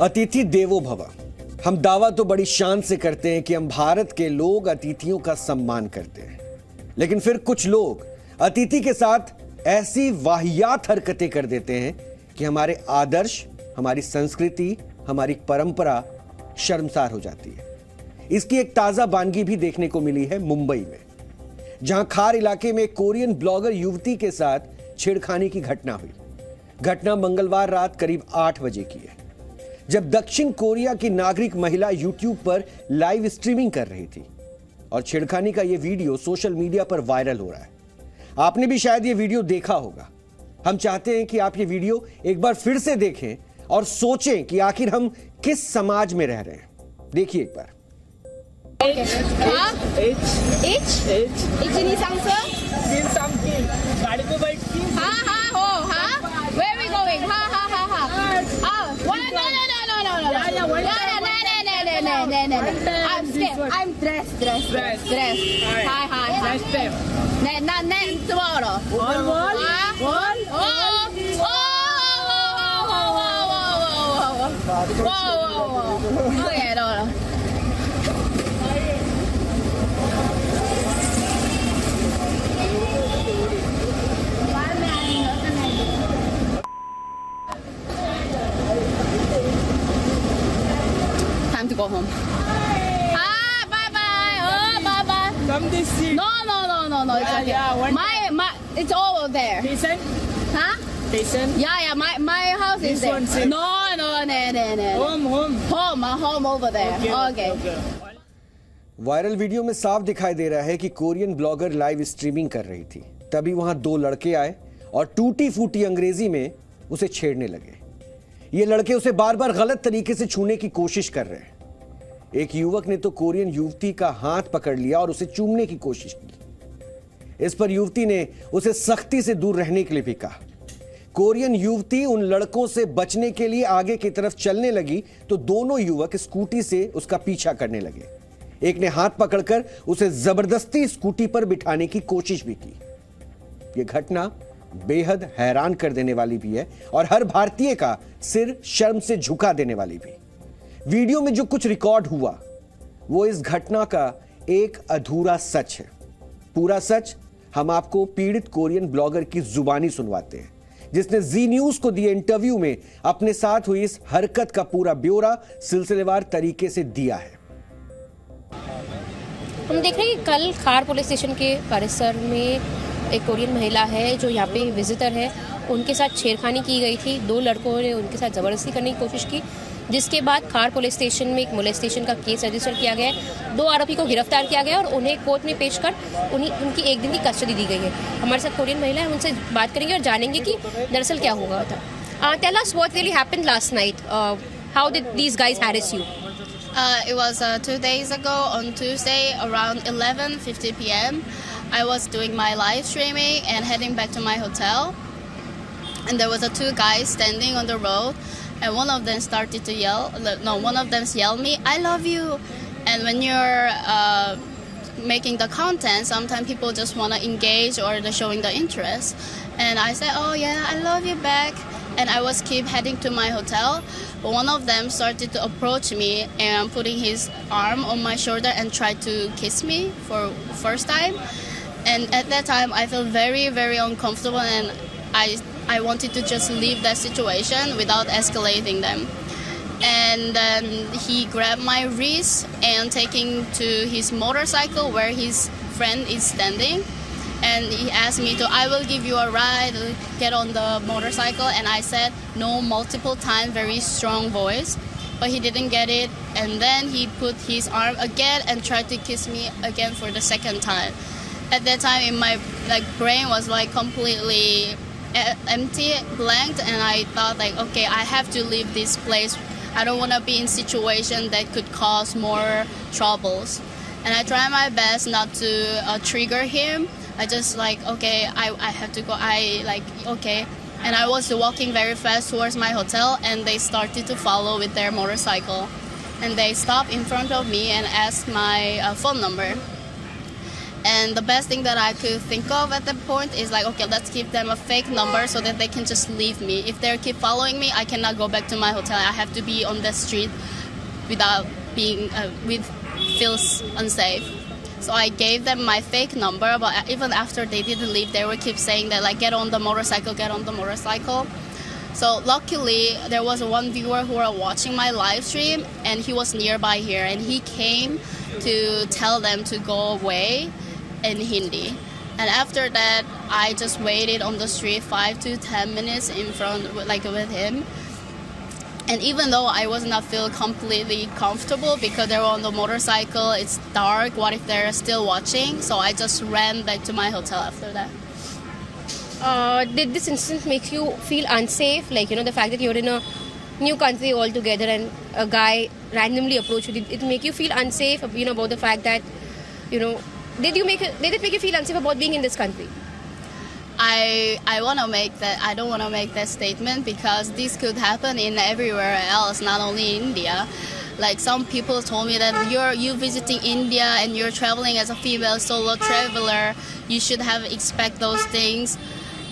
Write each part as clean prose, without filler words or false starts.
अतिथि देवो भव। हम दावा तो बड़ी शान से करते हैं कि हम भारत के लोग अतिथियों का सम्मान करते हैं, लेकिन फिर कुछ लोग अतिथि के साथ ऐसी वाहियात हरकतें कर देते हैं कि हमारे आदर्श, हमारी संस्कृति, हमारी परंपरा शर्मसार हो जाती है। इसकी एक ताजा वानगी भी देखने को मिली है मुंबई में, जहां खार इलाके में कोरियन ब्लॉगर युवती के साथ छेड़खानी की घटना हुई। घटना मंगलवार रात करीब 8 बजे की है, जब दक्षिण कोरिया की नागरिक महिला यूट्यूब पर लाइव स्ट्रीमिंग कर रही थी और छेड़खानी का यह वीडियो सोशल मीडिया पर वायरल हो रहा है। आपने भी शायद यह वीडियो देखा होगा। हम चाहते हैं कि आप ये वीडियो एक बार फिर से देखें और सोचें कि आखिर हम किस समाज में रह रहे हैं। देखिए एक बार। गाड़ी पे बैठ की Where are we going? No. I'm scared. I'm dressed. Hi. Tomorrow. Okay, no. Time to go home. Bye-bye. Oh, bye-bye. Come this seat. No. It's okay. My, it's all there. Patient? Huh? Patient? Yeah. My house is This there. one, sir. No. Home over there. Okay. Viral video में साफ दिखाई दे रहा है कि Korean blogger live streaming कर रही थी। तभी वहां 2 लड़के आए और टूटी फूटी अंग्रेजी में उसे छेड़ने लगे। ये लड़के उसे बार बार गलत तरीके से छूने की कोशिश कर रहे हैं। एक युवक ने तो कोरियन युवती का हाथ पकड़ लिया और उसे चूमने की कोशिश की। इस पर युवती ने उसे सख्ती से दूर रहने के लिए भी कहा। कोरियन युवती उन लड़कों से बचने के लिए आगे की तरफ चलने लगी तो दोनों युवक स्कूटी से उसका पीछा करने लगे। एक ने हाथ पकड़कर उसे जबरदस्ती स्कूटी पर बिठाने की कोशिश भी की। यह घटना बेहद हैरान कर देने वाली भी है और हर भारतीय का सिर शर्म से झुका देने वाली भी। वीडियो में जो कुछ रिकॉर्ड हुआ वो इस घटना का एक अधूरा सच है। पूरा सच हम आपको पीड़ित कोरियन ब्लॉगर की जुबानी सुनवाते हैं, जिसने जी न्यूज को दिए इंटरव्यू में अपने साथ हुई इस हरकत का पूरा ब्यौरा सिलसिलेवार तरीके से दिया है। हम देख रहे हैं कि कल खार पुलिस स्टेशन के परिसर में एक कोरियन महिला है जो यहाँ पे विजिटर है, उनके साथ छेड़खानी की गई थी। 2 लड़कों ने उनके साथ ज़बरदस्ती करने की कोशिश की, जिसके बाद खार पुलिस स्टेशन में एक मोलेस्टेशन का केस रजिस्टर किया गया है। 2 आरोपी को गिरफ्तार किया गया और उन्हें कोर्ट में पेश कर उनकी 1 दिन की कस्टडी दी गई है। हमारे साथ कोरियन महिला है, उनसे बात करेंगे और जानेंगे कि दरअसल क्या हुआ था। Tell us what really happened last night. How did these guys harass you? It was 2 days ago on Tuesday around 11:50 p.m. I was doing my live streaming and heading back to my hotel, and there was 2 guys standing on the road, and one of them started to yell. No, one of them yelled me, "I love you." And when you're making the content, sometimes people just want to engage or they're showing the interest. And I said, "Oh yeah, I love you back." And I was keep heading to my hotel. But one of them started to approach me and putting his arm on my shoulder and tried to kiss me for first time. And at that time, I felt very, very uncomfortable, and I wanted to just leave that situation without escalating them. And then he grabbed my wrist and taking to his motorcycle where his friend is standing. And he asked me to, "I will give you a ride, get on the motorcycle." And I said no multiple times, very strong voice, but he didn't get it. And then he put his arm again and tried to kiss me again for the second time. At that time, in my brain was like completely empty, blanked, and I thought okay, I have to leave this place. I don't want to be in situation that could cause more troubles. And I try my best not to trigger him. I just okay, I have to go. Okay. And I was walking very fast towards my hotel, and they started to follow with their motorcycle. And they stopped in front of me and asked my phone number. And the best thing that I could think of at that point is like, okay, let's give them a fake number so that they can just leave me. If they keep following me, I cannot go back to my hotel. I have to be on the street without being feels unsafe. So I gave them my fake number, but even after they didn't leave, they would keep saying that like, get on the motorcycle, get on the motorcycle. So luckily, there was one viewer who was watching my live stream, and he was nearby here, and he came to tell them to go away in Hindi. And after that, I just waited on the street 5 to 10 minutes in front, like with him. And even though I was not feel completely comfortable because they were on the motorcycle, it's dark, what if they're still watching? So I just ran back to my hotel after that. Did this incident make you feel unsafe? Like, you know, the fact that you're in a new country altogether and a guy randomly approached you, did it make you feel unsafe, you know, about the fact that, you know, did it make you feel unsafe about being in this country? I don't want to make that statement because this could happen in everywhere else, not only India. Like some people told me that you're visiting India and you're traveling as a female solo traveler, you should have expect those things.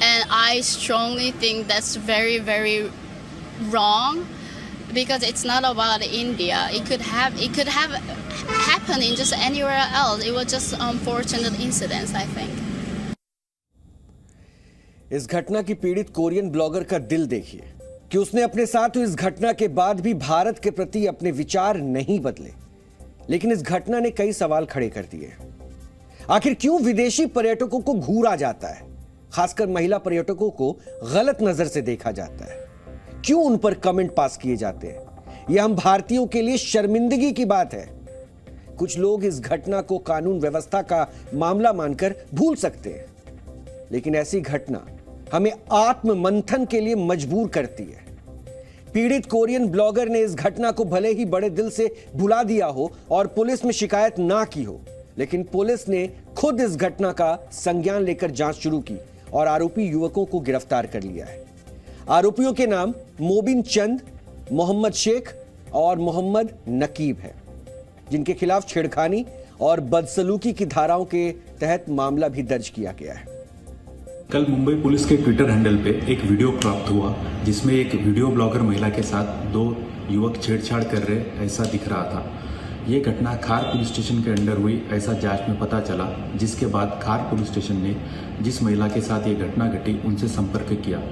And I strongly think that's very, very wrong because it's not about India. It could have happened in just anywhere else. It was just unfortunate incidents, I think. इस घटना की पीड़ित Korean blogger का दिल देखिए कि उसने अपने साथ हुई इस घटना के बाद भी भारत के प्रति अपने विचार नहीं बदले, लेकिन इस घटना ने कई सवाल खड़े कर दिए। आखिर क्यों विदेशी पर्यटकों को घूरा जाता है, खासकर महिला पर्यटकों को गलत नजर से देखा जाता है, क्यों उन पर कमेंट पास किए जाते हैं? यह हम भारतीयों के लिए शर्मिंदगी की बात है। कुछ लोग इस घटना को कानून व्यवस्था का मामला मानकर भूल सकते हैं, लेकिन ऐसी घटना हमें आत्म मंथन के लिए मजबूर करती है। पीड़ित कोरियन ब्लॉगर ने इस घटना को भले ही बड़े दिल से भुला दिया हो और पुलिस में शिकायत ना की हो, लेकिन पुलिस ने खुद इस घटना का संज्ञान लेकर जांच शुरू की और आरोपी युवकों को गिरफ्तार कर लिया है। आरोपियों के नाम मोबिन चंद, मोहम्मद शेख और मोहम्मद नकीब है, जिनके खिलाफ छेड़खानी और बदसलूकी की धाराओं के तहत मामला भी दर्ज किया गया है। कल मुंबई पुलिस के ट्विटर हैंडल पे एक वीडियो प्राप्त हुआ जिसमें एक वीडियो ब्लॉगर महिला के साथ दो युवक छेड़छाड़ कर रहे ऐसा दिख रहा था। ये घटना खार पुलिस स्टेशन के अंडर हुई ऐसा जांच में पता चला, जिसके बाद खार पुलिस स्टेशन ने जिस महिला के साथ ये घटना घटी उनसे संपर्क किया,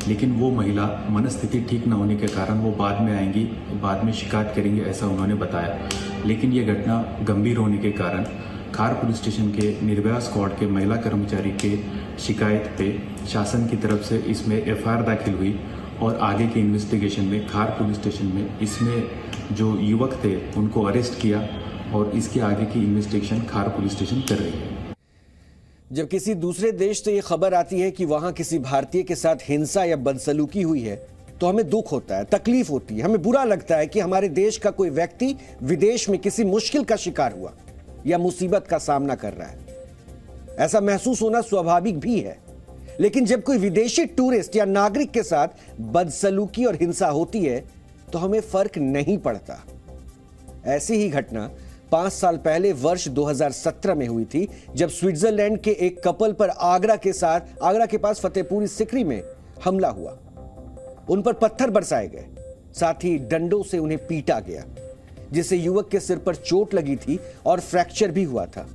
लेकिन वो महिला मनस्थिति ठीक न होने के कारण वो बाद में आएंगी, बाद में शिकायत करेंगी ऐसा उन्होंने बताया। लेकिन ये घटना गंभीर होने के कारण खार पुलिस स्टेशन के निर्भया स्क्वाड के महिला कर्मचारी के शिकायत पे शासन की तरफ से इसमें एफआईआर दाखिल हुई और आगे के इन्वेस्टिगेशन में खार पुलिस स्टेशन में इसमें जो युवक थे उनको अरेस्ट किया और इसके आगे की इन्वेस्टिगेशन खार पुलिस स्टेशन कर रही है। जब किसी दूसरे देश से यह खबर आती है कि वहां किसी भारतीय के साथ हिंसा या बदसलूकी हुई है तो हमें दुख होता है, तकलीफ होती है, हमें बुरा लगता है कि हमारे देश का कोई व्यक्ति विदेश में किसी मुश्किल का शिकार हुआ या मुसीबत का सामना कर रहा है। ऐसा महसूस होना स्वाभाविक भी है, लेकिन जब कोई विदेशी टूरिस्ट या नागरिक के साथ बदसलूकी और हिंसा होती है तो हमें फर्क नहीं पड़ता। ऐसी ही घटना 5 साल पहले वर्ष 2017 में हुई थी, जब स्विट्जरलैंड के एक कपल पर आगरा के पास फतेहपुरी सिकरी में हमला हुआ। उन पर पत्थर बरसाए गए, साथ ही डंडों से उन्हें पीटा गया, जिससे युवक के सिर पर चोट लगी थी और फ्रैक्चर भी हुआ था,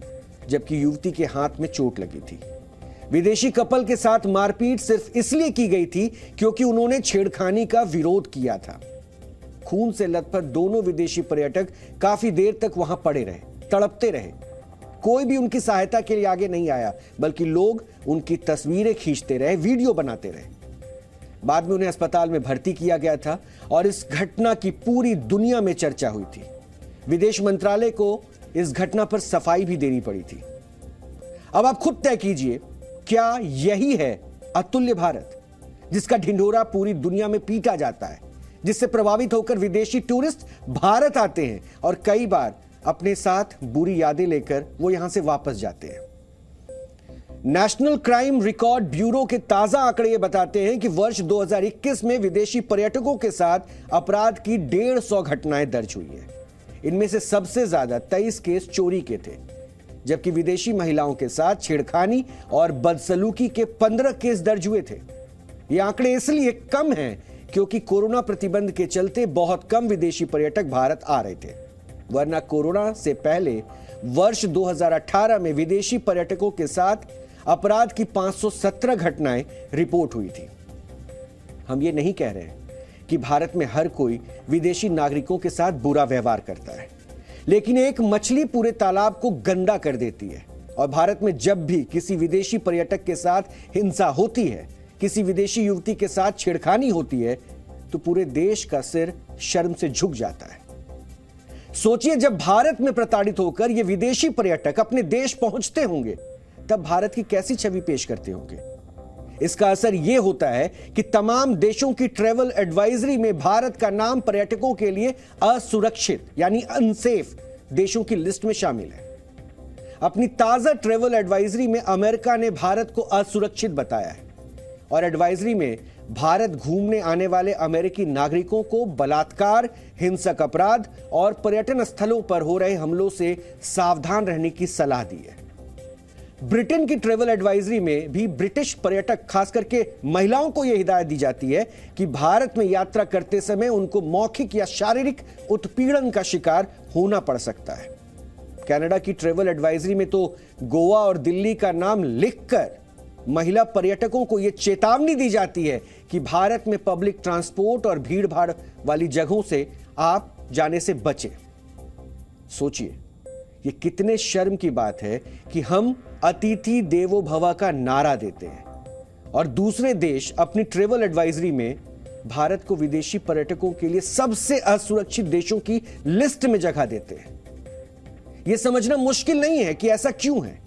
जबकि युवती के हाथ में चोट लगी थी। विदेशी कपल के साथ मारपीट सिर्फ इसलिए की गई थी क्योंकि उन्होंने छेड़खानी का विरोध किया था। खून से लथपथ दोनों विदेशी पर्यटक काफी देर तक वहां पड़े रहे, तड़पते रहे। कोई भी उनकी सहायता के लिए आगे नहीं आया, बल्कि लोग उनकी तस्वीरें खींचते रहे, वीडियो बनाते रहे। बाद में उन्हें अस्पताल में भर्ती किया गया था और इस घटना की पूरी दुनिया में चर्चा हुई थी। विदेश मंत्रालय को इस घटना पर सफाई भी देनी पड़ी थी। अब आप खुद तय कीजिए, क्या यही है अतुल्य भारत, जिसका ढिंढोरा पूरी दुनिया में पीटा जाता है, जिससे प्रभावित होकर विदेशी टूरिस्ट भारत आते हैं और कई बार अपने साथ बुरी यादें लेकर वो यहां से वापस जाते हैं। नेशनल क्राइम रिकॉर्ड ब्यूरो के ताजा आंकड़े ये बताते हैं कि वर्ष 2021 में विदेशी पर्यटकों के साथ अपराध की 150 घटनाएं दर्ज हुई है। इनमें से सबसे ज्यादा 23 केस चोरी के थे। जबकि विदेशी महिलाओं के साथ छेड़खानी और बदसलूकी के 15 केस दर्ज हुए थे। ये आंकड़े इसलिए कम हैं क्योंकि कोरोना प्रतिबंध के चलते बहुत कम विदेशी पर्यटक भारत आ रहे थे, वरना कोरोना से पहले वर्ष 2018 में विदेशी पर्यटकों के साथ अपराध की 517 घटनाएं रिपोर्ट हुई थी। हम ये नहीं कह रहे कि भारत में हर कोई विदेशी नागरिकों के साथ बुरा व्यवहार करता है, लेकिन एक मछली पूरे तालाब को गंदा कर देती है। और भारत में जब भी किसी विदेशी पर्यटक के साथ हिंसा होती है, किसी विदेशी युवती के साथ छेड़खानी होती है, तो पूरे देश का सिर शर्म से झुक जाता है। सोचिए, जब भारत में प्रताड़ित होकर ये विदेशी पर्यटक अपने देश पहुंचते होंगे, तब भारत की कैसी छवि पेश करते होंगे। इसका असर यह होता है कि तमाम देशों की ट्रैवल एडवाइजरी में भारत का नाम पर्यटकों के लिए असुरक्षित यानी अनसेफ देशों की लिस्ट में शामिल है। अपनी ताजा ट्रैवल एडवाइजरी में अमेरिका ने भारत को असुरक्षित बताया है और एडवाइजरी में भारत घूमने आने वाले अमेरिकी नागरिकों को बलात्कार, हिंसक अपराध और पर्यटन स्थलों पर हो रहे हमलों से सावधान रहने की सलाह दी है। ब्रिटेन की ट्रैवल एडवाइजरी में भी ब्रिटिश पर्यटक, खास करके महिलाओं को यह हिदायत दी जाती है कि भारत में यात्रा करते समय उनको मौखिक या शारीरिक उत्पीड़न का शिकार होना पड़ सकता है। कनाडा की ट्रैवल एडवाइजरी में तो गोवा और दिल्ली का नाम लिखकर महिला पर्यटकों को यह चेतावनी दी जाती है कि भारत में पब्लिक ट्रांसपोर्ट और भीड़-भाड़ वाली जगहों से आप जाने से बचें। सोचिए, ये कितने शर्म की बात है कि हम अतिथि देवो भव का नारा देते हैं और दूसरे देश अपनी ट्रैवल एडवाइजरी में भारत को विदेशी पर्यटकों के लिए सबसे असुरक्षित देशों की लिस्ट में जगह देते हैं। यह समझना मुश्किल नहीं है कि ऐसा क्यों है।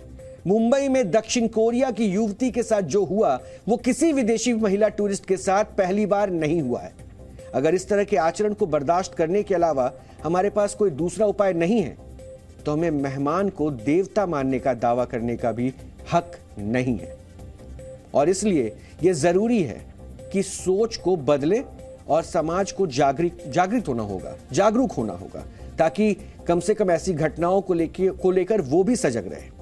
मुंबई में दक्षिण कोरिया की युवती के साथ जो हुआ, वो किसी विदेशी महिला टूरिस्ट के साथ पहली बार नहीं हुआ है। अगर इस तरह के आचरण को बर्दाश्त करने के अलावा हमारे पास कोई दूसरा उपाय नहीं है, तो हमें मेहमान को देवता मानने का दावा करने का भी हक नहीं है। और इसलिए यह जरूरी है कि सोच को बदले और समाज को जागरूक होना होगा, ताकि कम से कम ऐसी घटनाओं को लेकर वो भी सजग रहे।